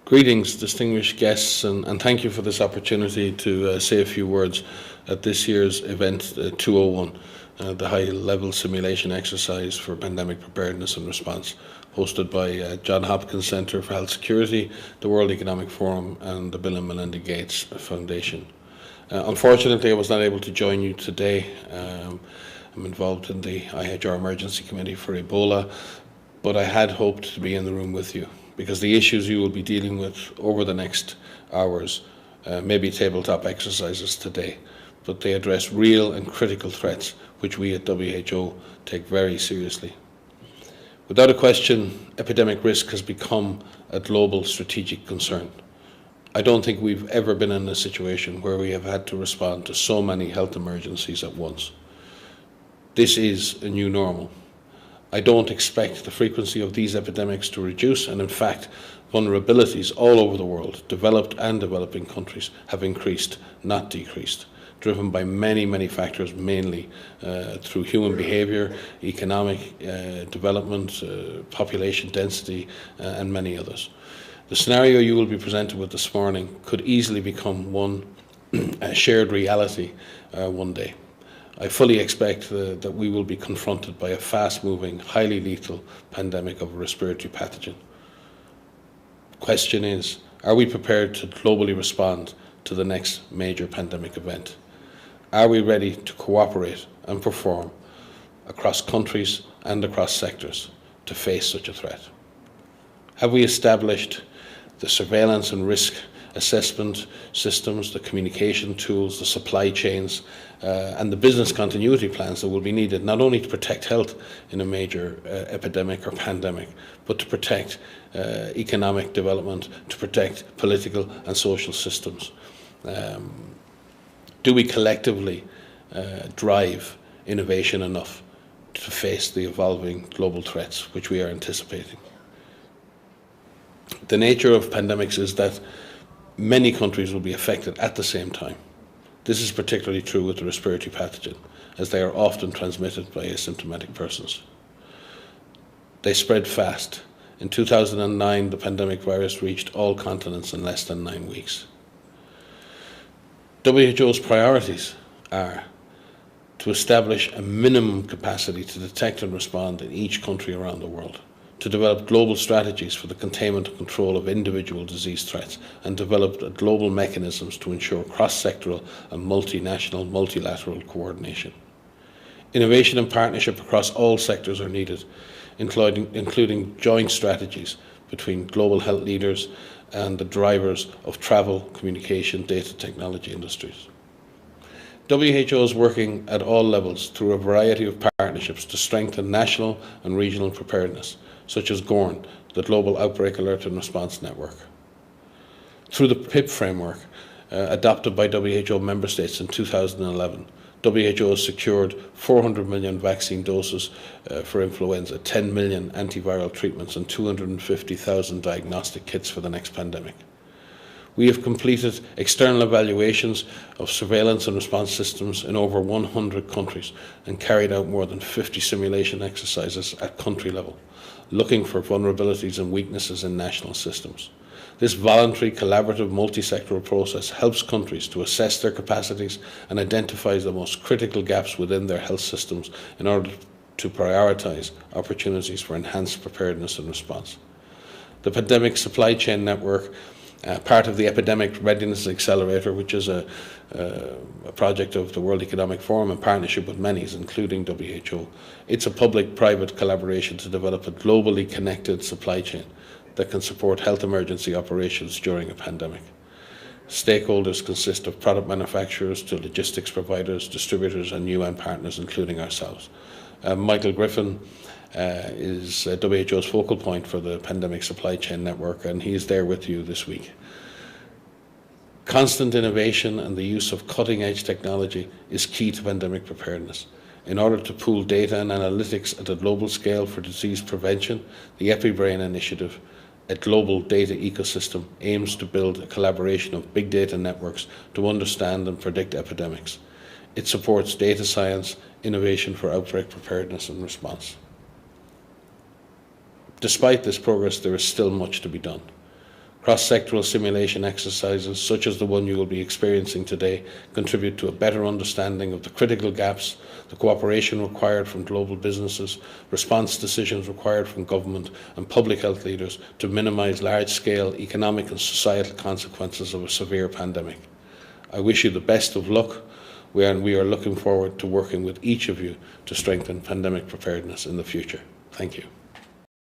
Greetings, distinguished guests, and thank you for this opportunity to say a few words at this year's event 201, the high-level simulation exercise for pandemic preparedness and response, hosted by Johns Hopkins Centre for Health Security, the World Economic Forum and the Bill and Melinda Gates Foundation. Unfortunately, I was not able to join you today. I'm involved in the IHR Emergency Committee for Ebola, but I had hoped to be in the room with you, because the issues you will be dealing with over the next hours may be tabletop exercises today, but they address real and critical threats which we at WHO take very seriously. Without a question, epidemic risk has become a global strategic concern. I don't think we've ever been in a situation where we have had to respond to so many health emergencies at once. This is a new normal. I don't expect the frequency of these epidemics to reduce, and in fact, vulnerabilities all over the world, developed and developing countries, have increased, not decreased, driven by many factors, mainly through human behaviour, economic development, population density, and many others. The scenario you will be presented with this morning could easily become a shared reality one day. I fully expect that we will be confronted by a fast-moving, highly lethal pandemic of a respiratory pathogen. The question is, are we prepared to globally respond to the next major pandemic event? Are we ready to cooperate and perform across countries and across sectors to face such a threat? Have we established the surveillance and risk assessment systems, the communication tools, the supply chains, and the business continuity plans that will be needed not only to protect health in a major epidemic or pandemic, but to protect economic development, to protect political and social systems? Do we collectively drive innovation enough to face the evolving global threats which we are anticipating? The nature of pandemics is that many countries will be affected at the same time. This is particularly true with the respiratory pathogen, as they are often transmitted by asymptomatic persons. They spread fast. In 2009, the pandemic virus reached all continents in less than 9 weeks. WHO's priorities are to establish a minimum capacity to detect and respond in each country around the world, to develop global strategies for the containment and control of individual disease threats, and develop global mechanisms to ensure cross-sectoral and multinational, multilateral coordination. Innovation and partnership across all sectors are needed, including joint strategies between global health leaders and the drivers of travel, communication, data technology industries. WHO is working at all levels through a variety of partnerships to strengthen national and regional preparedness, such as GORN, the Global Outbreak Alert and Response Network. Through the PIP framework, adopted by WHO member states in 2011, WHO has secured 400 million vaccine doses for influenza, 10 million antiviral treatments, and 250,000 diagnostic kits for the next pandemic. We have completed external evaluations of surveillance and response systems in over 100 countries and carried out more than 50 simulation exercises at country level, looking for vulnerabilities and weaknesses in national systems. This voluntary, collaborative, multi-sectoral process helps countries to assess their capacities and identifies the most critical gaps within their health systems in order to prioritise opportunities for enhanced preparedness and response. The Pandemic Supply Chain Network, part of the Epidemic Readiness Accelerator, which is a project of the World Economic Forum in partnership with many, including WHO. It's a public-private collaboration to develop a globally connected supply chain that can support health emergency operations during a pandemic. Stakeholders consist of product manufacturers to logistics providers, distributors, and UN partners, including ourselves. Michael Griffin is WHO's focal point for the Pandemic Supply Chain Network, and he is there with you this week. Constant innovation and the use of cutting-edge technology is key to pandemic preparedness. In order to pool data and analytics at a global scale for disease prevention, the EpiBrain initiative, a global data ecosystem, aims to build a collaboration of big data networks to understand and predict epidemics. It supports data science, innovation for outbreak preparedness and response. Despite this progress, there is still much to be done. Cross-sectoral simulation exercises, such as the one you will be experiencing today, contribute to a better understanding of the critical gaps, the cooperation required from global businesses, response decisions required from government and public health leaders to minimise large-scale economic and societal consequences of a severe pandemic. I wish you the best of luck. We are looking forward to working with each of you to strengthen pandemic preparedness in the future. Thank you.